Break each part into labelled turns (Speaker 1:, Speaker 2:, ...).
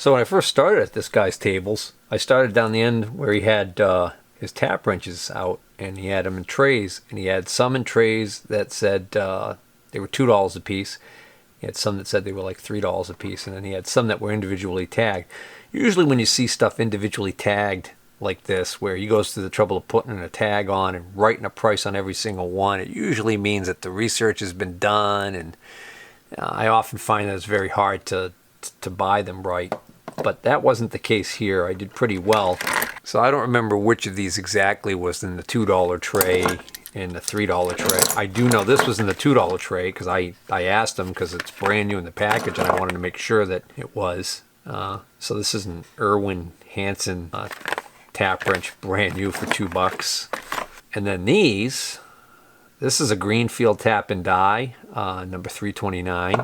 Speaker 1: So when I first started at this guy's tables, I started down the end where he had his tap wrenches out, and he had them in trays, and he had some in trays that said they were $2 a piece. He had some that said they were like $3 a piece, and then he had some that were individually tagged. Usually when you see stuff individually tagged like this, where he goes through the trouble of putting a tag on and writing a price on every single one, it usually means that the research has been done, and I often find that it's very hard to buy them right. But that wasn't the case here. I did pretty well. So I don't remember which of these exactly was in the $2 tray and the $3 tray. I do know this was in the $2 tray because I asked them, because it's brand new in the package and I wanted to make sure that it was. So this is an Irwin Hansen tap wrench, brand new for $2. And then this is a Greenfield tap and die, number 329.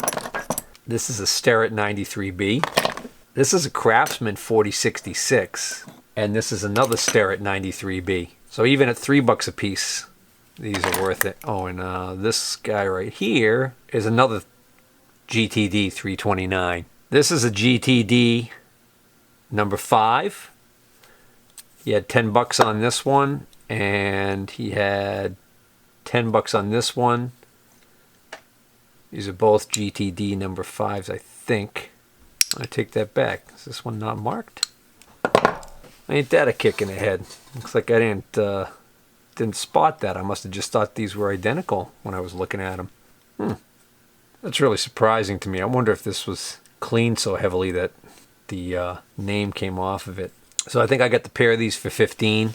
Speaker 1: This is a Starrett 93B. This is a Craftsman 4066, and this is another Starrett 93B. So even at $3 a piece, these are worth it. Oh, and this guy right here is another GTD 329. This is a GTD number 5. He had $10 on this one, and he had $10 on this one. These are both GTD number 5s, I think. I take that back. Is this one not marked? Ain't that a kick in the head? Looks like I didn't spot that. I must have just thought these were identical when I was looking at them. That's really surprising to me. I wonder if this was cleaned so heavily that the name came off of it. So I think I got the pair of these for $15.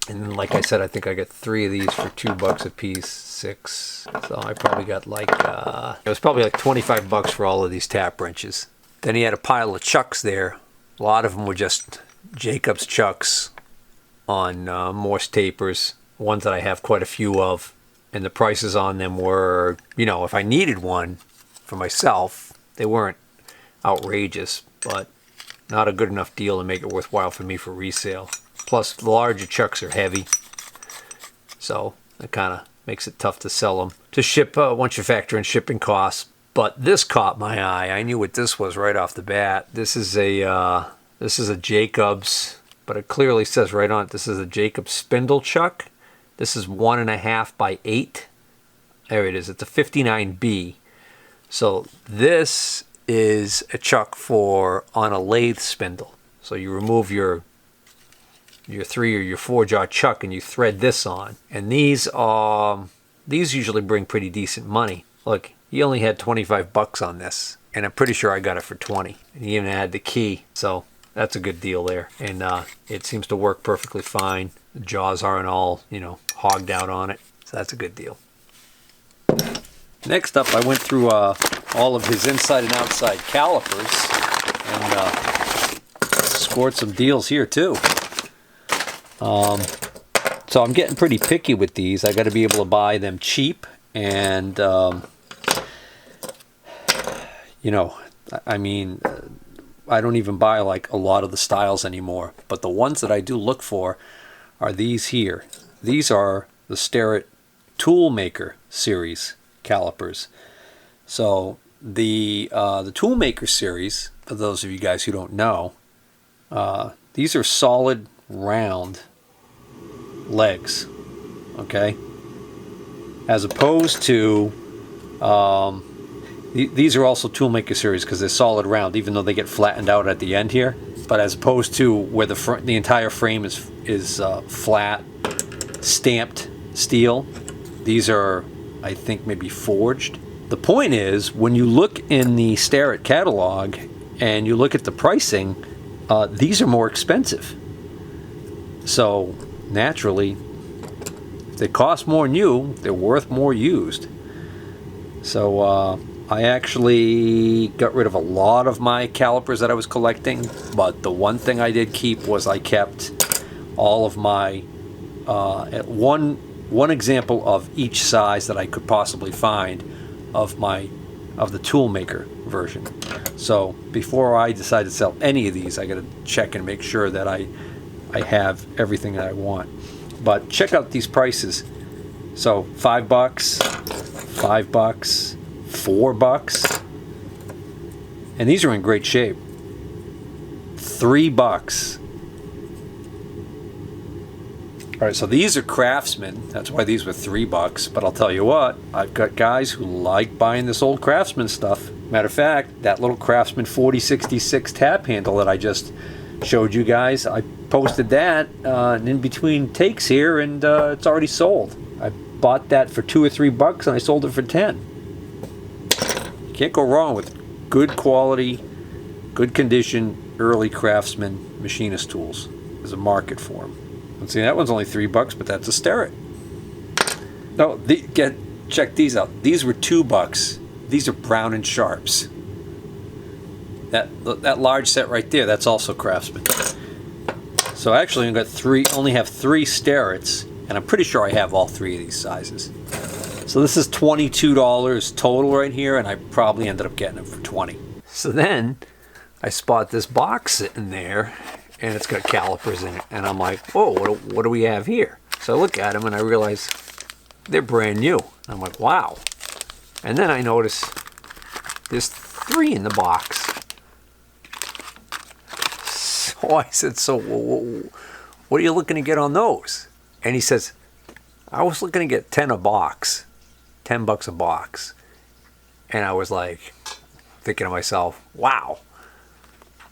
Speaker 1: And then, like I said, I think I got 3 of these for $2 a piece, 6. So I probably got like, it was probably like $25 for all of these tap wrenches. Then he had a pile of chucks there. A lot of them were just Jacobs chucks on Morse tapers, ones that I have quite a few of. And the prices on them were, you know, if I needed one for myself, they weren't outrageous, but not a good enough deal to make it worthwhile for me for resale. Plus, the larger chucks are heavy, so it kind of makes it tough to sell them. To ship, once you factor in shipping costs. But this caught my eye. I knew what this was right off the bat. This is a Jacobs, but it clearly says right on it, this is a Jacobs spindle chuck. This is 1.5 by 8. There it is. It's a 59B. So this is a chuck for on a lathe spindle. So you remove your 3 or your 4 jaw chuck and you thread this on. And these usually bring pretty decent money. Look, he only had $25 on this, and I'm pretty sure I got it for 20. And he even had the key, so that's a good deal there. And it seems to work perfectly fine. The jaws aren't all, you know, hogged out on it, so that's a good deal. Next up, I went through all of his inside and outside calipers and scored some deals here too. So I'm getting pretty picky with these. I got to be able to buy them cheap, and you know, I mean, I don't even buy like a lot of the styles anymore, but the ones that I do look for are these here. These are the Starrett Toolmaker series calipers. So the Toolmaker series, for those of you guys who don't know, these are solid round legs, okay, as opposed to these are also Toolmaker series because they're solid round, even though they get flattened out at the end here. But as opposed to where the entire frame is flat, stamped steel, these are, I think, maybe forged. The point is, when you look in the Starrett catalog and you look at the pricing, these are more expensive. So naturally, if they cost more new, they're worth more used. So I actually got rid of a lot of my calipers that I was collecting, but the one thing I did keep was I kept all of my one example of each size that I could possibly find of the Toolmaker version. So before I decide to sell any of these, I got to check and make sure that I have everything that I want. But check out these prices. So $5, $5, $4, and these are in great shape. $3. All right, so these are Craftsman. That's why these were $3. But I'll tell you what, I've got guys who like buying this old Craftsman stuff. Matter of fact, that little Craftsman 4066 tap handle that I just showed you guys, I posted that in between takes here, and it's already sold. I bought that for $2 or $3 and I sold it for 10. You can't go wrong with good quality, good condition, early Craftsman machinist tools. There's a market for them. And see, that one's only $3, but that's a Sterret. No, check these out. These were $2. These are Brown and Sharps. That large set right there, that's also Craftsman. So actually, I've got only have 3 Sterrets, and I'm pretty sure I have all 3 of these sizes. So this is $22 total right here, and I probably ended up getting them for $20. So then I spot this box sitting there, and it's got calipers in it, and I'm like, oh, what do we have here? So I look at them and I realize they're brand new. I'm like, wow. And then I notice there's 3 in the box. So I said, so what are you looking to get on those? And he says, I was looking to get 10 a box, $10 a box. And I was like, thinking to myself, wow,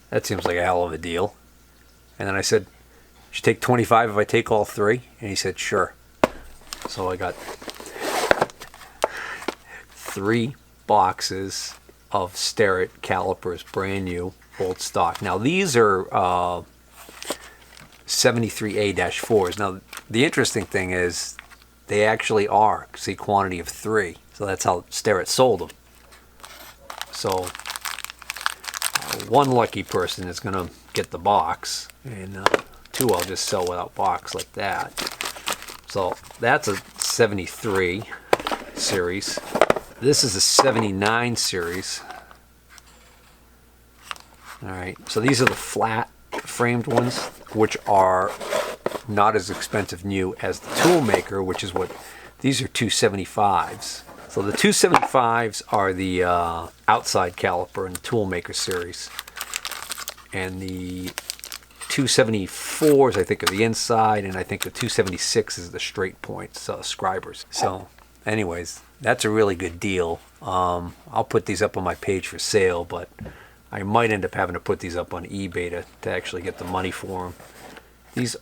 Speaker 1: that seems like a hell of a deal. And then I said, should take 25 if I take all 3? And he said, sure. So I got 3 boxes of Sterret calipers, brand new, old stock. Now these are 73A-4s. Now the interesting thing is they actually are, see, quantity of 3. So that's how Sterret sold them. So one lucky person is going to get the box, and 2 I'll just sell without box like that. So that's a 73 series. This is a 79 series. Alright, so these are the flat framed ones, which are not as expensive new as the Toolmaker, which is what these are. 275s. So the 275s are the outside caliper in the Toolmaker series, and the 274s I think are the inside, and I think the 276 is the straight points, scribers. So anyways, that's a really good deal. I'll put these up on my page for sale, but I might end up having to put these up on eBay to actually get the money for them. These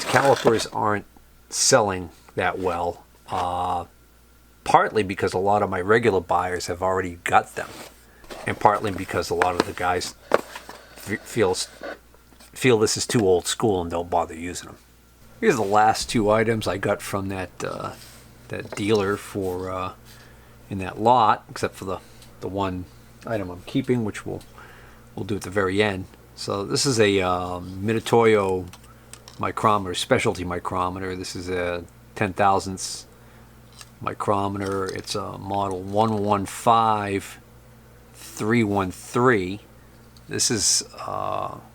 Speaker 1: calipers aren't selling that well, partly because a lot of my regular buyers have already got them, and partly because a lot of the guys feel this is too old school and don't bother using them. Here's the last 2 items I got from that dealer for in that lot, except for the one item I'm keeping, which we'll do at the very end. So this is a Mitutoyo micrometer, specialty micrometer. This is a 10,000ths micrometer. It's a model 115313. This is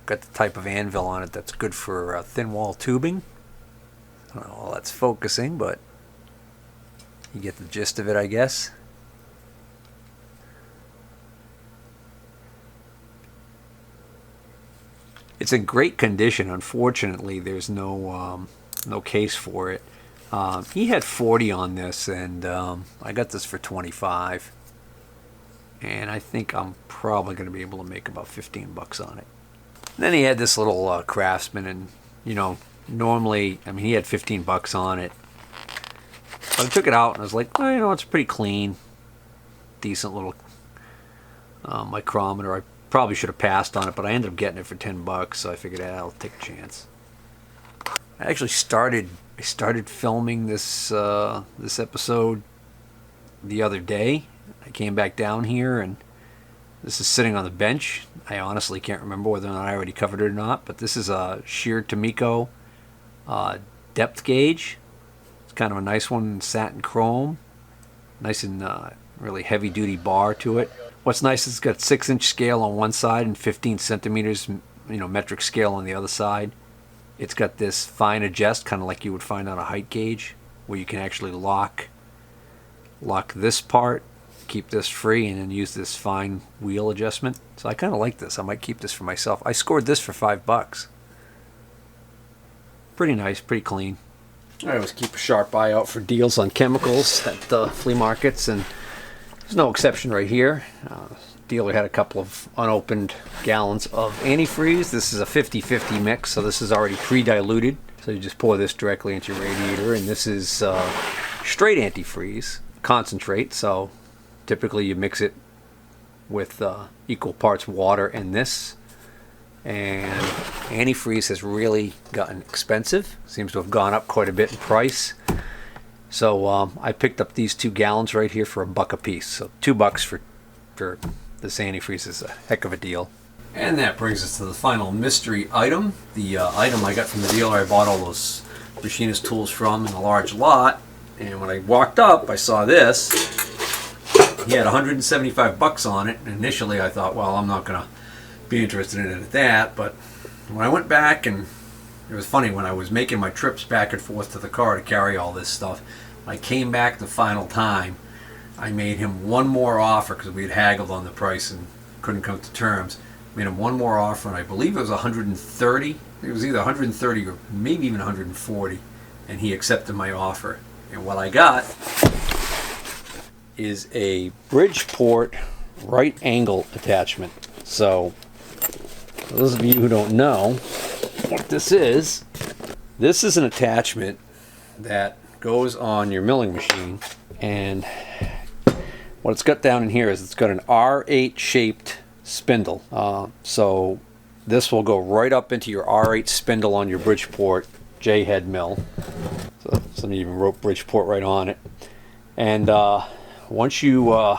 Speaker 1: got the type of anvil on it that's good for thin wall tubing. I don't know how that's focusing, but you get the gist of it, I guess. It's in great condition. Unfortunately, there's no case for it. He had 40 on this, and I got this for 25. And I think I'm probably going to be able to make about $15 on it. And then he had this little Craftsman, and normally, I mean, he had $15 on it. But I took it out and I was like, oh, it's pretty clean, decent little micrometer. I probably should have passed on it, but I ended up getting it for $10, so I figured I'll take a chance. I actually started filming this this episode the other day. I came back down here, and this is sitting on the bench. I honestly can't remember whether or not I already covered it or not, but this is a sheer Tomiko depth gauge. It's kind of a nice one, satin chrome, nice and really heavy duty bar to it. What's nice is it's got 6-inch scale on one side and 15 centimeters, metric scale on the other side. It's got this fine adjust, kind of like you would find on a height gauge, where you can actually lock this part keep this free and then use this fine wheel adjustment. So I kind of like this. I might keep this for myself. I scored this for $5. Pretty nice, pretty clean. I always keep a sharp eye out for deals on chemicals at the flea markets, and there's no exception right here. Dealer had a couple of unopened gallons of antifreeze. This is a 50-50 mix, so this is already pre-diluted. So you just pour this directly into your radiator, and this is straight antifreeze concentrate. So typically you mix it with equal parts water and this. And antifreeze has really gotten expensive. Seems to have gone up quite a bit in price. So I picked up these 2 gallons right here for $1 a piece. So $2 for this antifreeze is a heck of a deal. And that brings us to the final mystery item. The item I got from the dealer I bought all those machinist tools from in a large lot. And when I walked up, I saw this. He had $175 on it. And initially I thought, well, I'm not going to be interested in it at that. But when I went back, and it was funny, when I was making my trips back and forth to the car to carry all this stuff, when I came back the final time, I made him one more offer because we had haggled on the price and couldn't come to terms. Made him one more offer, and I believe it was 130. It was either 130 or maybe even 140, and he accepted my offer. And what I got is a Bridgeport right angle attachment. So, for those of you who don't know what this is an attachment that goes on your milling machine, and what it's got down in here is it's got an R8 shaped spindle. So this will go right up into your R8 spindle on your Bridgeport J-head mill. So some even wrote Bridgeport right on it. And once you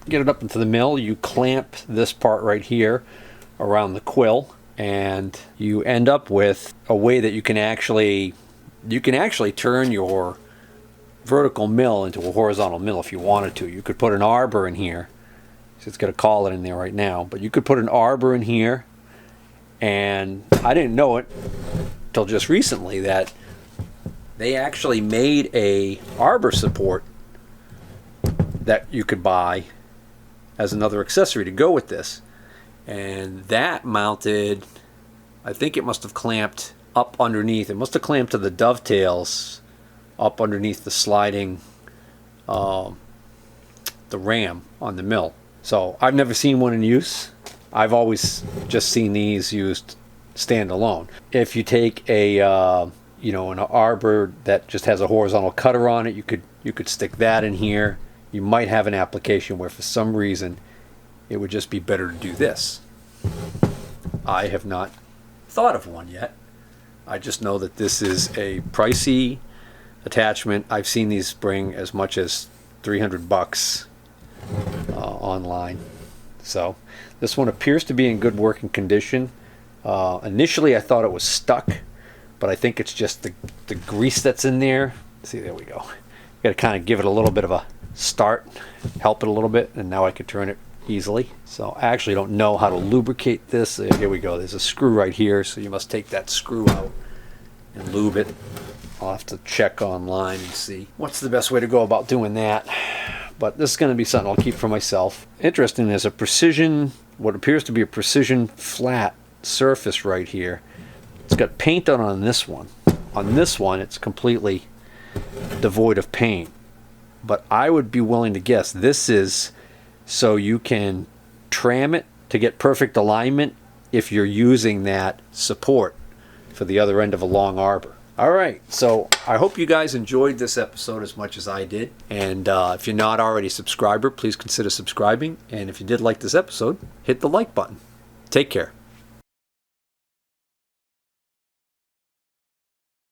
Speaker 1: get it up into the mill, you clamp this part right here around the quill, and you end up with a way that you can actually turn your vertical mill into a horizontal mill if you wanted to. You could put an arbor in here. So it's got a collet in there right now, but you could put an arbor in here, and I didn't know it till just recently that they actually made a arbor support that you could buy as another accessory to go with this. And that mounted, I think it must have clamped up underneath. It must have clamped to the dovetails up underneath the sliding, the ram on the mill. So I've never seen one in use. I've always just seen these used standalone. If you take a an arbor that just has a horizontal cutter on it, you could stick that in here. You might have an application where for some reason it would just be better to do this. I have not thought of one yet. I just know that this is a pricey attachment. I've seen these bring as much as $300 online. So this one appears to be in good working condition. Initially I thought it was stuck, but I think it's just the grease that's in there. See, there we go. Got to kind of give it a little bit of a start, help it a little bit, and now I can turn it easily. So I actually don't know how to lubricate this. Here we go. There's a screw right here, so you must take that screw out and lube it. I'll have to check online and see what's the best way to go about doing that. But this is going to be something I'll keep for myself. Interesting, there's a precision, what appears to be a precision flat surface right here. It's got paint on this one. On this one, it's completely devoid of paint. But I would be willing to guess this is so you can tram it to get perfect alignment if you're using that support for the other end of a long arbor. Alright, so I hope you guys enjoyed this episode as much as I did. And if you're not already a subscriber, please consider subscribing. And if you did like this episode, hit the like button. Take care.